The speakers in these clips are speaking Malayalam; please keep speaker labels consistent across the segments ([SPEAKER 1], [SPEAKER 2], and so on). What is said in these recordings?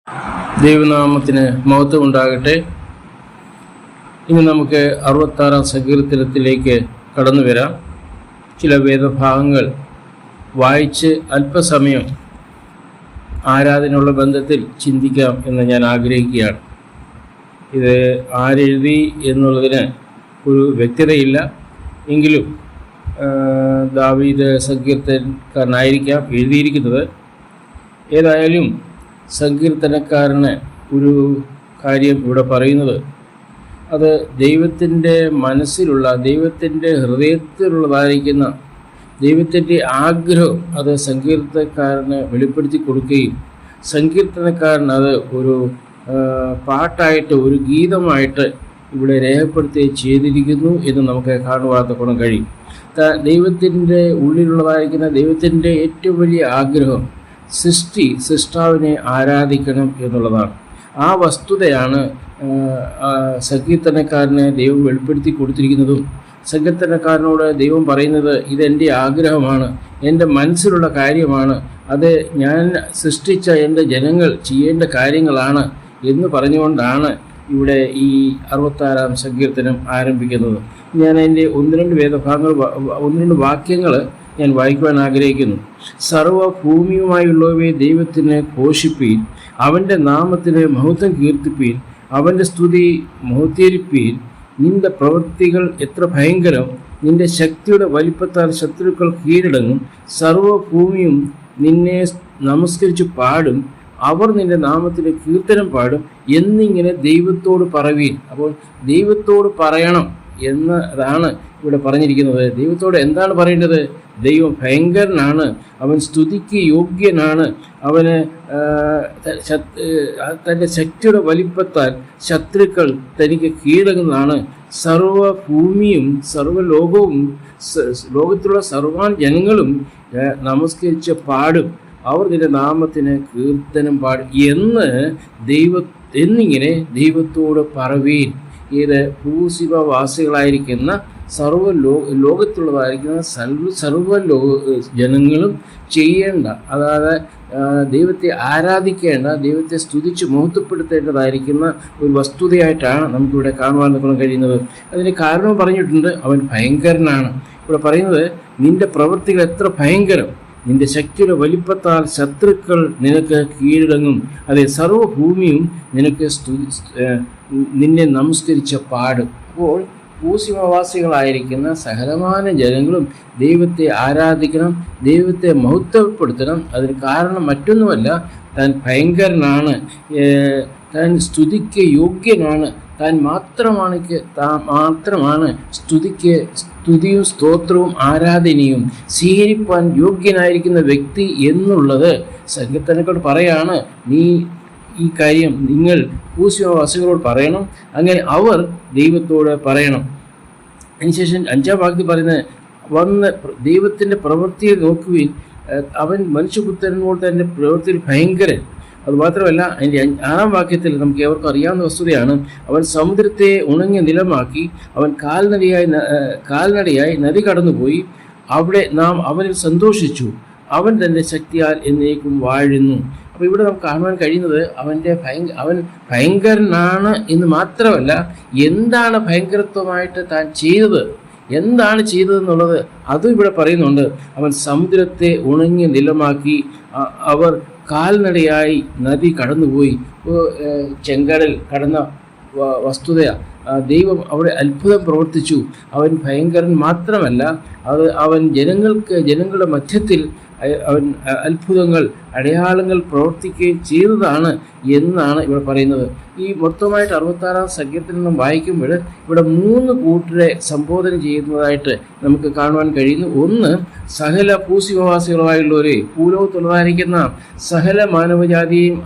[SPEAKER 1] ദൈവനാമത്തിന് മഹത്വം ഉണ്ടാകട്ടെ. ഇനി നമുക്ക് 66-ാം സങ്കീർത്തനത്തിലേക്ക് കടന്നു വരാം. ചില വേദഭാഗങ്ങൾ വായിച്ച് അല്പസമയം ആരാധനയുള്ള ബന്ധത്തിൽ ചിന്തിക്കാം എന്ന് ഞാൻ ആഗ്രഹിക്കുകയാണ്. ഇത് ആരെഴുതി എന്നുള്ളതിന് ഒരു വ്യക്തതയില്ല. എങ്കിലും ദാവീദ് സങ്കീർത്തനക്കാരനായിരിക്കാം എഴുതിയിരിക്കുന്നത്. ഏതായാലും സങ്കീർത്തനക്കാരന് ഒരു കാര്യം ഇവിടെ പറയുന്നത്, അത് ദൈവത്തിൻ്റെ മനസ്സിലുള്ള, ദൈവത്തിൻ്റെ ഹൃദയത്തിലുള്ളതായിരിക്കുന്ന ദൈവത്തിൻ്റെ ആഗ്രഹം അത് സങ്കീർത്തനക്കാരന് വെളിപ്പെടുത്തി കൊടുക്കുകയും സങ്കീർത്തനക്കാരൻ അത് ഒരു പാട്ടായിട്ട്, ഒരു ഗീതമായിട്ട് ഇവിടെ രേഖപ്പെടുത്തുകയും ചെയ്തിരിക്കുന്നു എന്ന് നമുക്ക് കാണുവാൻ കഴിയും. ദൈവത്തിൻ്റെ ഉള്ളിലുള്ളതായിരിക്കുന്ന ദൈവത്തിൻ്റെ ഏറ്റവും വലിയ ആഗ്രഹം സൃഷ്ടാവിനെ ആരാധിക്കണം എന്നുള്ളതാണ്. ആ വസ്തുതയാണ് സങ്കീർത്തനക്കാരനെ ദൈവം വെളിപ്പെടുത്തി കൊടുത്തിരിക്കുന്നതും സങ്കീർത്തനക്കാരനോട് ദൈവം പറയുന്നത്, ഇതെൻ്റെ ആഗ്രഹമാണ്, എൻ്റെ മനസ്സിലുള്ള കാര്യമാണ്, അത് ഞാൻ സൃഷ്ടിച്ച എൻ്റെ ജനങ്ങൾ ചെയ്യേണ്ട കാര്യങ്ങളാണ് എന്ന് പറഞ്ഞുകൊണ്ടാണ് ഇവിടെ ഈ 66-ാം സങ്കീർത്തനം ആരംഭിക്കുന്നത്. ഞാൻ അതിൻ്റെ ഒന്ന് രണ്ട് വാക്യങ്ങൾ ഞാൻ വായിക്കുവാൻ ആഗ്രഹിക്കുന്നു. സർവ്വഭൂമിയുമായുള്ളവയെ ദൈവത്തിന് ഘോഷിപ്പീൻ, അവൻ്റെ നാമത്തിന് മഹത്വം കീർത്തിപ്പീൻ, അവൻ്റെ സ്തുതി മഹത്വീകരിപ്പീൻ. നിന്റെ പ്രവൃത്തികൾ എത്ര ഭയങ്കരം, നിന്റെ ശക്തിയുടെ വലിപ്പത്താൽ ശത്രുക്കൾ കീഴടങ്ങും. സർവ്വഭൂമിയും നിന്നെ നമസ്കരിച്ച് പാടും, അവർ നിന്റെ നാമത്തിന് കീർത്തനം പാടും എന്നിങ്ങനെ ദൈവത്തോട് പറവീൻ. അപ്പോൾ ദൈവത്തോട് പറയണം എന്നതാണ് ഇവിടെ പറഞ്ഞിരിക്കുന്നത്. ദൈവത്തോട് എന്താണ് പറയേണ്ടത്? ദൈവം ഭയങ്കരനാണ്, അവൻ സ്തുതിക്ക് യോഗ്യനാണ്, അവന് തൻ്റെ ശക്തിയുടെ വലിപ്പത്താൽ ശത്രുക്കൾ തനിക്ക് കീഴടങ്ങുന്നതാണ്. സർവഭൂമിയും സർവ്വലോകവും ലോകത്തിലുള്ള സർവ്വ ജനങ്ങളും നമസ്കരിച്ച് പാടും, അവർ നിന്റെ നാമത്തിന് കീർത്തനം പാടും എന്നിങ്ങനെ ദൈവത്തോട് പറവീൻ. ഇത് ഭൂസിവവാസികളായിരിക്കുന്ന ലോകത്തുള്ളതായിരിക്കുന്ന ജനങ്ങളും ചെയ്യേണ്ട, അതായത് ദൈവത്തെ ആരാധിക്കേണ്ട, ദൈവത്തെ സ്തുതിച്ച് മഹത്വപ്പെടുത്തേണ്ടതായിരിക്കുന്ന ഒരു വസ്തുതയായിട്ടാണ് നമുക്കിവിടെ കാണുവാൻ കഴിയുന്നത്. അതിന് കാരണം പറഞ്ഞിട്ടുണ്ട്, അവൻ ഭയങ്കരനാണ്. ഇവിടെ പറയുന്നത്, നിന്റെ പ്രവൃത്തികൾ എത്ര ഭയങ്കരം, നിന്റെ ശക്തിയുടെ വലിപ്പത്താൽ ശത്രുക്കൾ നിനക്ക് കീഴടങ്ങും. അതെ, സർവ്വഭൂമിയും നിനക്ക് നിന്നെ നമസ്കരിച്ച പാടും. അപ്പോൾ ഭൂസിമവാസികളായിരിക്കുന്ന സകലമാന ജനങ്ങളും ദൈവത്തെ ആരാധിക്കണം, ദൈവത്തെ മഹത്വപ്പെടുത്തണം. അതിന് കാരണം മറ്റൊന്നുമല്ല, താൻ ഭയങ്കരനാണ്, താൻ സ്തുതിക്ക് യോഗ്യനാണ്, താൻ മാത്രമാണ് സ്തുതിയും സ്തോത്രവും ആരാധനയും സ്വീകരിപ്പാൻ യോഗ്യനായിരിക്കുന്ന വ്യക്തി എന്നുള്ളത് സങ്കീർത്തനക്കാരോട് പറയാണ്. നീ ഈ കാര്യം നിങ്ങൾ ഭൂസിമവാസികളോട് പറയണം, അങ്ങനെ അവർ ദൈവത്തോട് പറയണം. അതിനുശേഷം 5-ാം വാക്യത്തിൽ പറയുന്നത്, വന്ന് ദൈവത്തിൻ്റെ പ്രവൃത്തിയെ നോക്കുവിൻ, അവൻ മനുഷ്യപുത്രനോട് തൻ്റെ പ്രവൃത്തിയിൽ ഭയങ്കരൻ. അതുമാത്രമല്ല, അതിൻ്റെ 6-ാം വാക്യത്തിൽ നമുക്ക് ഏവർക്കും അറിയാവുന്ന വസ്തുതയാണ്, അവൻ സമുദ്രത്തെ ഉണങ്ങിയ നിലമാക്കി, അവൻ കാൽനടയായി നദി കടന്നുപോയി, അവിടെ നാം അവനിൽ സന്തോഷിച്ചു, അവൻ തൻ്റെ ശക്തിയാൽ എന്നേക്കും വാഴുന്നു. അപ്പോൾ ഇവിടെ നമുക്ക് കാണുവാൻ കഴിയുന്നത്, അവൻ ഭയങ്കരനാണ് എന്ന് മാത്രമല്ല, എന്താണ് ഭയങ്കരത്വമായിട്ട് താൻ ചെയ്തത്, എന്താണ് ചെയ്തതെന്നുള്ളത് അതും ഇവിടെ പറയുന്നുണ്ട്. അവൻ സമുദ്രത്തെ ഉണങ്ങിയ നിലമാക്കി, അവർ കാൽനടയായി നദി കടന്നുപോയി. ചെങ്കടൽ കടന്ന വസ്തുതയാണ്. ദൈവം അവിടെ അത്ഭുതം പ്രവർത്തിച്ചു. അവൻ ഭയങ്കരൻ മാത്രമല്ല, അവൻ ജനങ്ങളുടെ മധ്യത്തിൽ അവൻ അത്ഭുതങ്ങൾ, അടയാളങ്ങൾ പ്രവർത്തിക്കുകയും ചെയ്തതാണ് എന്നാണ് ഇവിടെ പറയുന്നത്. ഈ മൊത്തമായിട്ട് 66-ാം സങ്കീർത്തനം നാം വായിക്കുമ്പോൾ ഇവിടെ 3 കൂട്ടരെ സംബോധന ചെയ്യുന്നതായിട്ട് നമുക്ക് കാണുവാൻ കഴിയുന്നു. ഒന്ന്, സകല ഭൂസിമവാസികളായുള്ളവരെ, ഭൂലോകത്തുള്ളതായിരിക്കുന്ന സകല മാനവജാതിയെയും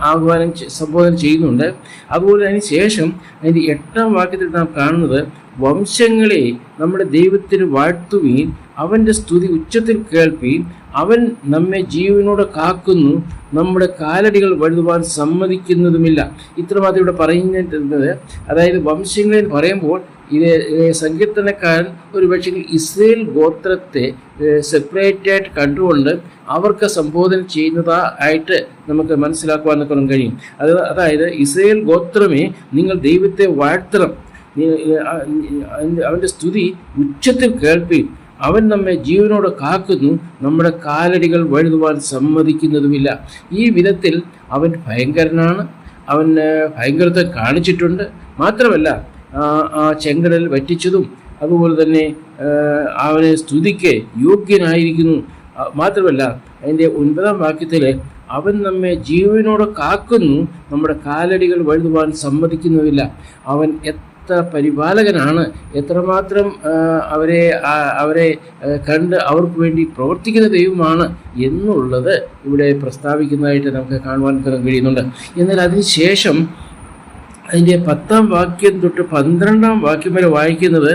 [SPEAKER 1] സംബോധന ചെയ്യുന്നുണ്ട്. അതുപോലെ അതിന് ശേഷം അതിൻ്റെ 8-ാം വാക്യത്തിൽ നാം കാണുന്നത്, വംശങ്ങളെ നമ്മുടെ ദൈവത്തിന് വാഴ്ത്തുവീൻ, അവൻ്റെ സ്തുതി ഉച്ചത്തിൽ കേൾപ്പീൻ, അവൻ നമ്മെ ജീവനോടെ കാക്കുന്നു, നമ്മുടെ കാലടികൾ വഴുതുവാൻ സമ്മതിക്കുന്നതുമില്ല. ഇത്രമാത്രം ഇവിടെ പറയുന്നത്. അതായത് വംശങ്ങളിൽ പറയുമ്പോൾ ഇത് സങ്കീർത്തനക്കാരൻ ഒരു പക്ഷേ ഇസ്രയേൽ ഗോത്രത്തെ സെപ്പറേറ്റായിട്ട് കണ്ടുകൊണ്ട് അവർക്ക് സംബോധന ചെയ്യുന്നതായിട്ട് നമുക്ക് മനസ്സിലാക്കുവാൻ കഴിയും. അതായത് ഇസ്രയേൽ ഗോത്രമേ, നിങ്ങൾ ദൈവത്തെ വാഴ്ത്തണം, അവൻ്റെ സ്തുതി ഉച്ചത്തിൽ കേൾപ്പീൻ. അവൻ നമ്മെ ജീവനോടെ കാക്കുന്നു, നമ്മുടെ കാലടികൾ വഴുതുവാൻ സമ്മതിക്കുന്നതുമില്ല. ഈ വിധത്തിൽ അവൻ ഭയങ്കരനാണ്. അവൻ ഭയങ്കരത കാണിച്ചിട്ടുണ്ട്. മാത്രമല്ല ആ ചെങ്കടൽ വറ്റിച്ചതും അതുപോലെ തന്നെ അവനെ സ്തുതിക്ക് യോഗ്യനായിരിക്കുന്നു. മാത്രമല്ല അതിൻ്റെ 9-ാം വാക്യത്തിൽ അവൻ നമ്മെ ജീവനോടെ കാക്കുന്നു, നമ്മുടെ കാലടികൾ വഴുതുവാൻ സമ്മതിക്കുന്നുമില്ല. അവൻ എത്ര പരിപാലകനാണ്, എത്രമാത്രം അവരെ കണ്ട് അവർക്ക് വേണ്ടി പ്രവർത്തിക്കുന്ന ദൈവമാണ് എന്നുള്ളത് ഇവിടെ പ്രസ്താവിക്കുന്നതായിട്ട് നമുക്ക് കാണുവാൻ കഴിയുന്നുണ്ട്. എന്നാൽ അതിനുശേഷം അതിൻ്റെ 10-ാം വാക്യം തൊട്ട് 12-ാം വാക്യം വരെ വായിക്കുന്നത്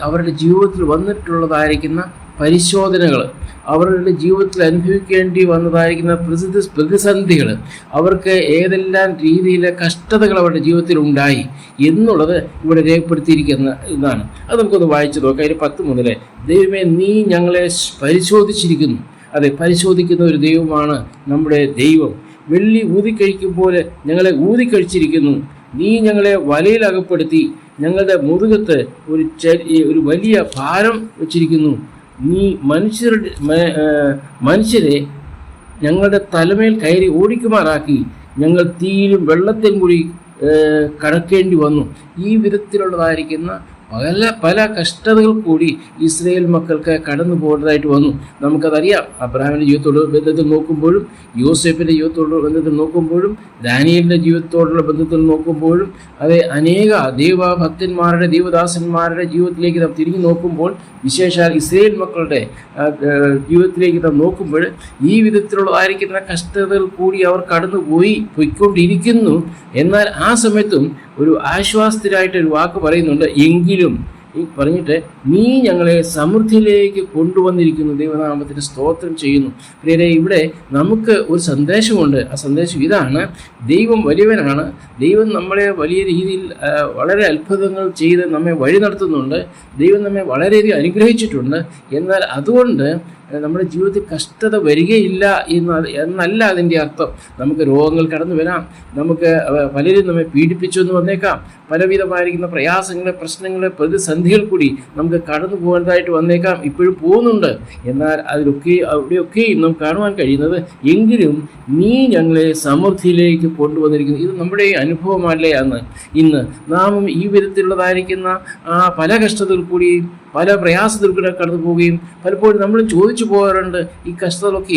[SPEAKER 1] അവരുടെ ജീവിതത്തിൽ വന്നിട്ടുള്ളതായിരിക്കുന്ന പരിശോധനകൾ, അവരുടെ ജീവിതത്തിൽ അനുഭവിക്കേണ്ടി വന്നതായിരിക്കുന്ന പ്രതിസന്ധികൾ, അവർക്ക് ഏതെല്ലാം രീതിയിലെ കഷ്ടതകൾ അവരുടെ ജീവിതത്തിൽ ഉണ്ടായി എന്നുള്ളത് ഇവിടെ രേഖപ്പെടുത്തിയിരിക്കുന്ന ഇതാണ്. അത് നമുക്കൊന്ന് വായിച്ചു നോക്കാം. അതിൽ 10 മുതൽ, ദൈവമേ നീ ഞങ്ങളെ പരിശോധിച്ചിരിക്കുന്നു. അതെ, പരിശോധിക്കുന്ന ഒരു ദൈവമാണ് നമ്മുടെ ദൈവം. വെള്ളി ഊതിക്കഴിക്കുമ്പോൾ ഞങ്ങളെ ഊതിക്കഴിച്ചിരിക്കുന്നു. നീ ഞങ്ങളെ വലയിൽ അകപ്പെടുത്തി ഞങ്ങളുടെ മുതുകത്ത് ഒരു വലിയ ഭാരം വച്ചിരിക്കുന്നു. നീ മനുഷ്യരെ ഞങ്ങളുടെ തലമേൽ കയറി ഓടിക്കുമാറാക്കി. ഞങ്ങൾ തീയിലും വെള്ളത്തിലും കൂടി കടക്കേണ്ടി വന്നു. ഈ വിധത്തിലുള്ളതായിരിക്കുന്ന പല കഷ്ടതകൾ കൂടി ഇസ്രായേൽ മക്കൾക്ക് കടന്നു പോകേണ്ടതായിട്ട് വന്നു. നമുക്കതറിയാം. അബ്രഹാമിൻ്റെ ജീവിതത്തോടുള്ള ബന്ധത്തിൽ നോക്കുമ്പോഴും, യോസേഫിൻ്റെ ജീവിതത്തോടുള്ള ബന്ധത്തിൽ നോക്കുമ്പോഴും, ദാനിയേലിൻ്റെ ജീവിതത്തോടുള്ള ബന്ധത്തിൽ നോക്കുമ്പോഴും, അത് അനേക ദൈവഭക്തന്മാരുടെ ദൈവദാസന്മാരുടെ ജീവിതത്തിലേക്ക് നാം തിരിഞ്ഞു നോക്കുമ്പോൾ, വിശേഷാൽ ഇസ്രായേൽ മക്കളുടെ ജീവിതത്തിലേക്ക് നാം നോക്കുമ്പോൾ ഈ വിധത്തിലുള്ളതായിരിക്കുന്ന കഷ്ടതകൾ കൂടി അവർ പോയിക്കൊണ്ടിരിക്കുന്നു. എന്നാൽ ആ സമയത്തും ഒരു ആശ്വാസത്തിനായിട്ടൊരു വാക്ക് പറയുന്നുണ്ട്, എങ്കിലും ഈ പറഞ്ഞിട്ട് നീ ഞങ്ങളെ സമൃദ്ധിയിലേക്ക് കൊണ്ടുവന്നിരിക്കുന്നു. ദൈവനാമത്തിന് സ്തോത്രം ചെയ്യുന്നു. പ്രിയരെ, ഇവിടെ നമുക്ക് ഒരു സന്ദേശമുണ്ട്. ആ സന്ദേശം ഇതാണ്: ദൈവം വലിയവനാണ്. ദൈവം നമ്മളെ വലിയ രീതിയിൽ വളരെ അത്ഭുതങ്ങൾ ചെയ്ത് നമ്മെ വഴി നടത്തുന്നുണ്ട്. ദൈവം നമ്മെ വളരെയധികം അനുഗ്രഹിച്ചിട്ടുണ്ട്. എന്നാൽ അതുകൊണ്ട് നമ്മുടെ ജീവിതത്തിൽ കഷ്ടത വരികയില്ല എന്നല്ല അതിൻ്റെ അർത്ഥം. നമുക്ക് രോഗങ്ങൾ കടന്നു വരാം, നമുക്ക് പലരും നമ്മെ പീഡിപ്പിച്ചു എന്ന് വന്നേക്കാം, പലവിധമായിരിക്കുന്ന പ്രയാസങ്ങളെ, പ്രശ്നങ്ങളെ, പ്രതിസന്ധികൾ കൂടി നമുക്ക് കടന്നു പോകേണ്ടതായിട്ട് വന്നേക്കാം, ഇപ്പോഴും പോകുന്നുണ്ട്. എന്നാൽ അവിടെയൊക്കെയും നമുക്ക് കാണുവാൻ കഴിയുന്നത്, എങ്കിലും നീ ഞങ്ങളെ സമൃദ്ധിയിലേക്ക് കൊണ്ടുവന്നിരിക്കുന്നു. ഇത് നമ്മുടെ അനുഭവമല്ലേ ഇന്ന് നാമും ഈ വിധത്തിലുള്ളതായിരിക്കുന്ന പല കഷ്ടതകൾ കൂടി, പല പ്രയാസത്തിൽ കൂടെ കടന്നു പോവുകയും പലപ്പോഴും നമ്മളും ചോദിച്ചു പോകാറുണ്ട്, ഈ കഷ്ടതകളൊക്കെ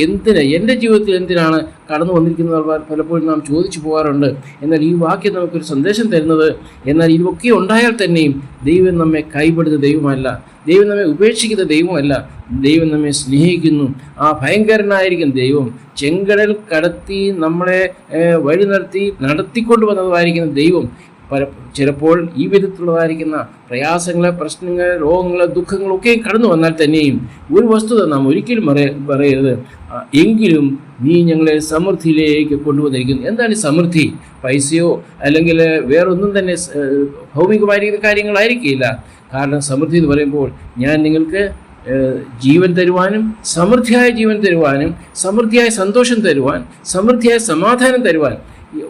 [SPEAKER 1] എൻ്റെ ജീവിതത്തിൽ എന്തിനാണ് കടന്നു വന്നിരിക്കുന്നത് പലപ്പോഴും നാം ചോദിച്ചു പോകാറുണ്ട്. എന്നാൽ ഈ വാക്യം നമുക്കൊരു സന്ദേശം തരുന്നത്, എന്നാൽ ഇതൊക്കെ ഉണ്ടായാൽ തന്നെയും ദൈവം നമ്മെ കൈവിടുന്ന ദൈവമല്ല, ദൈവം നമ്മെ ഉപേക്ഷിക്കുന്ന ദൈവമല്ല. ദൈവം നമ്മെ സ്നേഹിക്കുന്നു. ആ ഭയങ്കരനായിരിക്കും ദൈവം ചെങ്കടൽ കടത്തി നമ്മളെ വഴി നടത്തിക്കൊണ്ടു വന്നതായിരിക്കുന്ന ദൈവം ചിലപ്പോൾ ഈ വിധത്തിലുള്ളതായിരിക്കുന്ന പ്രയാസങ്ങളെ, പ്രശ്നങ്ങൾ, രോഗങ്ങൾ, ദുഃഖങ്ങളൊക്കെ കടന്നു വന്നാൽ തന്നെയും ഒരു വസ്തുത നാം ഒരിക്കലും പറയരുത്, എങ്കിലും നീ ഞങ്ങളെ സമൃദ്ധിയിലേക്ക് കൊണ്ടുവന്നിരിക്കുന്നു. എന്താണ് ഈ സമൃദ്ധി? പൈസയോ അല്ലെങ്കിൽ വേറൊന്നും തന്നെ ഭൗമികമായിരിക്കുന്ന കാര്യങ്ങളായിരിക്കില്ല. കാരണം സമൃദ്ധി എന്ന് പറയുമ്പോൾ ഞാൻ നിങ്ങൾക്ക് ജീവൻ തരുവാനും, സമൃദ്ധിയായ ജീവൻ തരുവാനും, സമൃദ്ധിയായ സന്തോഷം തരുവാൻ, സമൃദ്ധിയായ സമാധാനം തരുവാൻ,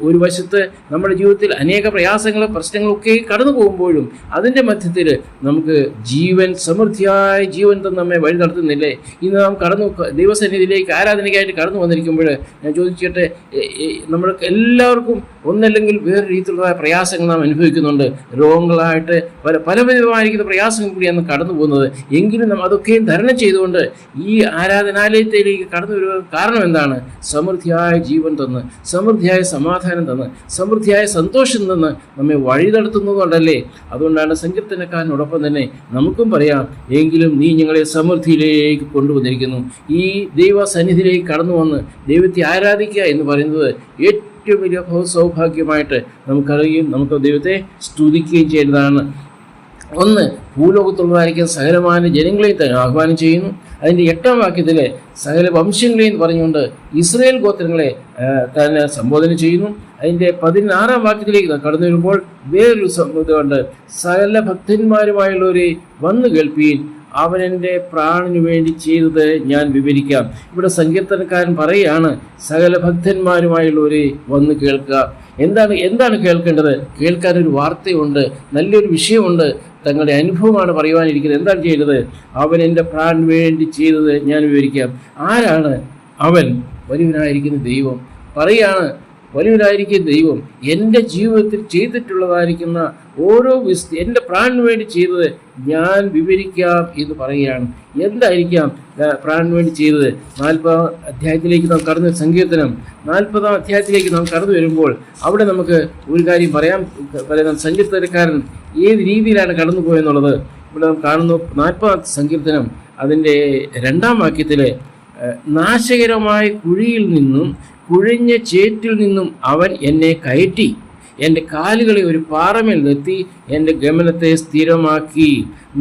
[SPEAKER 1] ഒരു വശത്ത് നമ്മുടെ ജീവിതത്തിൽ അനേക പ്രയാസങ്ങളും പ്രശ്നങ്ങളൊക്കെ കടന്നു പോകുമ്പോഴും അതിൻ്റെ മധ്യത്തിൽ നമുക്ക് സമൃദ്ധിയായ ജീവൻ തന്നെ നമ്മെ വഴി നടത്തുന്നില്ലേ? ഇന്ന് നാം ദൈവസന്നിധിയിലേക്ക് ആരാധനയ്ക്കായിട്ട് കടന്നു വന്നിരിക്കുമ്പോൾ ഞാൻ ചോദിച്ചിട്ട്, നമ്മൾക്ക് എല്ലാവർക്കും ഒന്നല്ലെങ്കിൽ വേറെ രീതിയിലുള്ള പ്രയാസങ്ങൾ നാം അനുഭവിക്കുന്നുണ്ട്. രോഗങ്ങളായിട്ട് പലവിധമായിരിക്കുന്ന പ്രയാസങ്ങൾ കൂടിയാണ് കടന്നു പോകുന്നത്. എങ്കിലും നാം അതൊക്കെയും തരണം ചെയ്തുകൊണ്ട് ഈ ആരാധനാലയത്തിലേക്ക് കടന്നു വരുവാൻ കാരണം എന്താണ്? സമൃദ്ധിയായ ജീവൻ തന്ന്, സമൃദ്ധിയായ സമാധാനം തന്ന്, സമൃദ്ധിയായ സന്തോഷം തന്ന് നമ്മെ വഴി നടത്തുന്നതുകൊണ്ടല്ലേ? അതുകൊണ്ടാണ് സങ്കീർത്തനക്കാരനോടൊപ്പം തന്നെ നമുക്കും പറയാം, എങ്കിലും നീ ഞങ്ങളെ സമൃദ്ധിയിലേക്ക് കൊണ്ടുവന്നിരിക്കുന്നു. ഈ ദൈവസന്നിധിയിലേക്ക് കടന്നു വന്ന് ദൈവത്തെ ആരാധിക്കുക എന്ന് പറയുന്നത് ഏറ്റവും വലിയ സൗഭാഗ്യമായിട്ട് നമുക്കറിയുകയും നമുക്ക് ദൈവത്തെ സ്തുതിക്കുകയും ചെയ്യുന്നതാണ്. ഒന്ന്, ഭൂലോകത്തുള്ളതായിരിക്കും സകലമായ ജനങ്ങളെ തന്നെ ആഹ്വാനം ചെയ്യുന്നു. അതിൻ്റെ 8-ാം വാക്യത്തിൽ സകല വംശങ്ങളെയും പറഞ്ഞുകൊണ്ട് ഇസ്രായേൽ ഗോത്രങ്ങളെ തന്നെ സംബോധന ചെയ്യുന്നു. അതിൻ്റെ 16-ാം വാക്യത്തിലേക്ക് കടന്നു വരുമ്പോൾ വേറൊരു ഇതുകൊണ്ട് സകല ഭക്തന്മാരുമായുള്ളവരെ വന്നു കേൾപ്പീൻ, അവൻ എൻ്റെ പ്രാണനു വേണ്ടി ചെയ്തത് ഞാൻ വിവരിക്കാം. ഇവിടെ സങ്കീർത്തനക്കാരൻ പറയുകയാണ്, സകല ഭക്തന്മാരുമായുള്ളവരെ വന്ന് കേൾക്കുക. എന്താണ് കേൾക്കേണ്ടത്? കേൾക്കാനൊരു വാർത്തയുണ്ട്, നല്ലൊരു വിഷയമുണ്ട്, തങ്ങളുടെ അനുഭവമാണ് പറയുവാനിരിക്കുന്നത്. എന്താണ് ചെയ്തത്? അവൻ എൻ്റെ പ്രാണനു വേണ്ടി ചെയ്തത് ഞാൻ വിവരിക്കാം. ആരാണ് അവൻ? വലിയവനായിരിക്കുന്ന ദൈവം പറയുകയാണ്. വലിയവനായിരിക്കുന്ന ദൈവം എൻ്റെ ജീവിതത്തിൽ ചെയ്തിട്ടുള്ളതായിരിക്കുന്ന ഓരോ എൻ്റെ പ്രാണനു വേണ്ടി ചെയ്തത് ഞാൻ വിവരിക്കാം എന്ന് പറയുകയാണ്. എന്തായിരിക്കാം പ്രാണനു വേണ്ടി ചെയ്തത്? 40-ാം അധ്യായത്തിലേക്ക് നാം കടന്നു, സങ്കീർത്തനം 40-ാം അധ്യായത്തിലേക്ക് നാം കടന്നു വരുമ്പോൾ അവിടെ നമുക്ക് ഒരു കാര്യം പറയാം. സങ്കീർത്തനക്കാരൻ ഏത് രീതിയിലാണ് കടന്നു പോയെന്നുള്ളത് ഇവിടെ നാം കാണുന്നു. 40-ാം സങ്കീർത്തനം അതിൻ്റെ 2-ാം വാക്യത്തിൽ നാശകരമായ കുഴിയിൽ നിന്നും കുഴിഞ്ഞ ചേറ്റിൽ നിന്നും അവൻ എന്നെ കയറ്റി, എൻ്റെ കാലുകളെ ഒരു പാറമേൽ നിർത്തി, എൻ്റെ ഗമനത്തെ സ്ഥിരമാക്കി.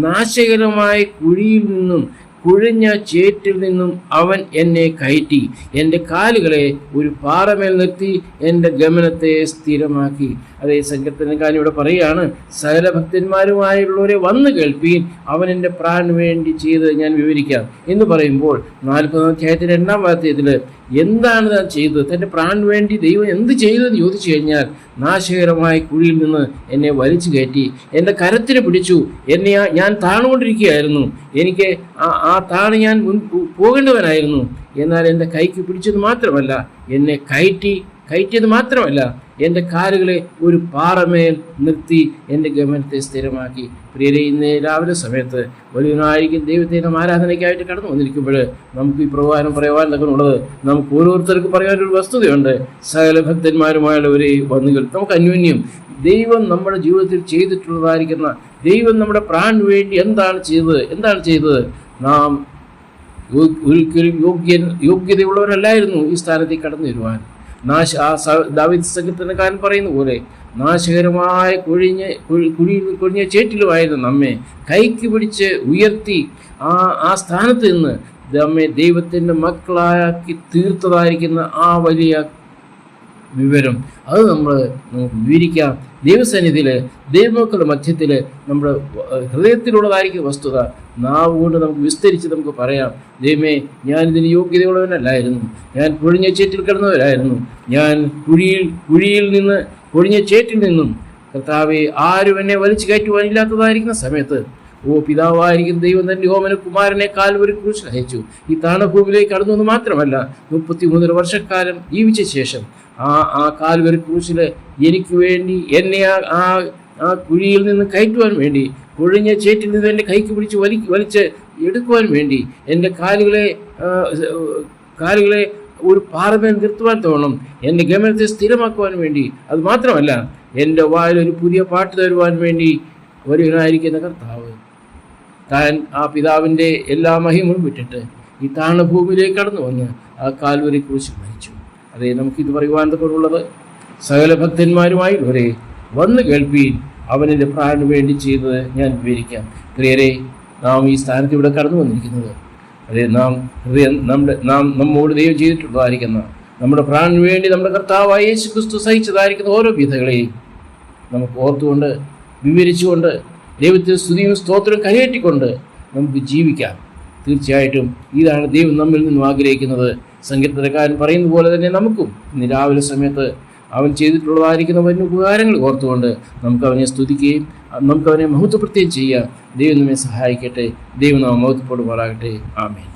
[SPEAKER 1] നാശകരമായ കുഴിയിൽ നിന്നും കുഴിഞ്ഞ ചേറ്റിൽ നിന്നും അവൻ എന്നെ കയറ്റി, എൻ്റെ കാലുകളെ ഒരു പാറമേൽ നിർത്തി, എൻ്റെ ഗമനത്തെ സ്ഥിരമാക്കി. അതേ സങ്കീർത്തനക്കാരൻ ഇവിടെ പറയുകയാണ്, സകല ഭക്തന്മാരുമായുള്ളവരെ വന്നു കേൾപ്പീൻ, അവൻ എൻ്റെ പ്രാണനു വേണ്ടി ചെയ്തത് ഞാൻ വിവരിക്കാം എന്ന് പറയുമ്പോൾ 40-ാം അധ്യായത്തിൻ്റെ 2-ാം വാക്യത്തിൽ എന്താണ് താൻ ചെയ്തത്? തൻ്റെ പ്രാണനു വേണ്ടി ദൈവം എന്ത് ചെയ്തതെന്ന് ചോദിച്ചു കഴിഞ്ഞാൽ, നാശകരമായ കുഴിയിൽ നിന്ന് എന്നെ വലിച്ചു കയറ്റി, എൻ്റെ കരത്തിന് പിടിച്ചു, ഞാൻ താണുകൊണ്ടിരിക്കുകയായിരുന്നു, എനിക്ക് ആ താണ് ഞാൻ പോകേണ്ടവനായിരുന്നു. എന്നാൽ എൻ്റെ കൈക്ക് പിടിച്ചത് മാത്രമല്ല, എന്നെ കയറ്റിയത് മാത്രമല്ല, എൻ്റെ കാലുകളെ ഒരു പാറമേൽ നിർത്തി, എൻ്റെ ഗമനത്തെ സ്ഥിരമാക്കി. പ്രിയരെ, ഇന്ന് രാവിലെ സമയത്ത് വലിയവനായിരിക്കും ദൈവത്തെ നാം ആരാധനയ്ക്കായിട്ട് കടന്നു വന്നിരിക്കുമ്പോൾ നമുക്ക് ഈ പ്രവാഹനം പറയുവാൻ തക്കുന്നുള്ളത് നമുക്ക് ഓരോരുത്തർക്കും പറയാനൊരു വസ്തുതയുണ്ട്. സകല ഭക്തന്മാരുമായുള്ളവരെ വന്നുകൾ നമുക്ക് അന്യോന്യം ദൈവം നമ്മുടെ ജീവിതത്തിൽ ചെയ്തിട്ടുള്ളതായിരിക്കുന്ന ദൈവം നമ്മുടെ പ്രാണനു വേണ്ടി എന്താണ് ചെയ്തത്? നാം ഒരിക്കലും യോഗ്യതയുള്ളവരല്ലായിരുന്നു ഈ സ്ഥാനത്തേക്ക് കടന്നു വരുവാൻ. ദാവീദ് സങ്കീർത്തനക്കാരൻ പറയുന്ന പോലെ നാശകരമായ കുഴിഞ്ഞ ചേറ്റിലുമായിരുന്നു നമ്മെ കൈക്ക് പിടിച്ച് ഉയർത്തി ആ സ്ഥാനത്ത് നിന്ന് നമ്മെ ദൈവത്തിൻ്റെ മക്കളാക്കി തീർത്തതായിരിക്കുന്ന ആ വലിയ വിവരം അത് നമുക്ക് വിവരിക്കാം. ദൈവസന്നിധിയിൽ ദൈവമക്കളുടെ മധ്യത്തിൽ നമ്മുടെ ഹൃദയത്തിലുള്ളതായിരിക്കും വസ്തുത. നാവ് കൊണ്ട് നമുക്ക് വിസ്തരിച്ച് നമുക്ക് പറയാം, ദൈവമേ, ഞാനിതിന് യോഗ്യതയുള്ളവനല്ലായിരുന്നു, ഞാൻ പൊഴിഞ്ഞ ചേറ്റിൽ കിടന്നവരായിരുന്നു, ഞാൻ പൊഴിഞ്ഞ ചേറ്റിൽ നിന്നും കർത്താവെ ആരും എന്നെ വലിച്ചു കയറ്റുവാനില്ലാത്തതായിരിക്കുന്ന സമയത്ത് പിതാവായിരിക്കും ദൈവം തൻ്റെ ഓമന കുമാരനെ കാൽവരി ക്രൂശിൽ അയച്ചു. ഈ താണഭൂമിയിലേക്ക് കടന്നു എന്ന് മാത്രമല്ല, 33 വർഷക്കാലം ജീവിച്ച ശേഷം ആ കാൽവരി ക്രൂശിൽ എനിക്ക് വേണ്ടി എന്നെ ആ കുഴിയിൽ നിന്ന് കയറ്റുവാൻ വേണ്ടി, കുഴിഞ്ഞ ചേറ്റിൽ നിന്ന് എൻ്റെ കൈക്ക് പിടിച്ച് വലിച്ച് എടുക്കുവാൻ വേണ്ടി, എൻ്റെ കാലുകളെ ഒരു പാറമേൽ നിർത്തുവാൻ തോന്നും, എൻ്റെ ഗമനത്തെ സ്ഥിരമാക്കുവാൻ വേണ്ടി, അത് മാത്രമല്ല എൻ്റെ വായിൽ ഒരു പുതിയ പാട്ട് തരുവാൻ വേണ്ടി ഒരുവനായിരിക്കുന്ന കർത്താവ് താൻ ആ പിതാവിൻ്റെ എല്ലാ മഹിമയും വിട്ടിട്ട് ഈ താണഭൂമിയിലേക്ക് കടന്നു വന്ന് ആ കാൽവരി ക്രൂശിൽ മരിച്ചു. അതേ നമുക്കിത് പറയുവാൻ തക്കമുള്ളത്, സകല ഭക്തന്മാരുമായി ഒരേ വന്ന് കേൾപ്പീൻ, അവനെൻ്റെ പ്രാണനു വേണ്ടി ചെയ്തത് ഞാൻ വിവരിക്കാം. പ്രിയരെ, നാം ഈ സ്ഥാനത്ത് ഇവിടെ കടന്നു വന്നിരിക്കുന്നത് അതേ നമ്മോട് ദൈവം ചെയ്തിട്ടുള്ളതായിരിക്കുന്ന നമ്മുടെ പ്രാണനു വേണ്ടി നമ്മുടെ കർത്താവായ യേശു ക്രിസ്തു സഹിച്ചതായിരിക്കുന്ന ഓരോ വിധങ്ങളെയും നമുക്ക് ഓർത്തുകൊണ്ട് വിവരിച്ചുകൊണ്ട് ദൈവത്തിന് സ്തുതിയും സ്തോത്രവും കരയേറ്റിക്കൊണ്ട് നമുക്ക് ജീവിക്കാം. തീർച്ചയായിട്ടും ഇതാണ് ദൈവം നമ്മിൽ നിന്നും ആഗ്രഹിക്കുന്നത്. സങ്കീർത്തനക്കാരൻ പറയുന്ന പോലെ തന്നെ നമുക്കും ഇന്ന് രാവിലെ സമയത്ത് അവൻ ചെയ്തിട്ടുള്ളതായിരിക്കുന്ന വലിയ ഉപകാരങ്ങൾ ഓർത്തുകൊണ്ട് നമുക്ക് അവനെ സ്തുതിക്കുകയും നമുക്ക് അവനെ മഹത്വപ്പെടുത്തുകയും ചെയ്യാം. ദൈവം നമ്മെ സഹായിക്കട്ടെ. ദൈവം നാം മഹത്വപ്പെടുമാറാകട്ടെ. ആമേൻ.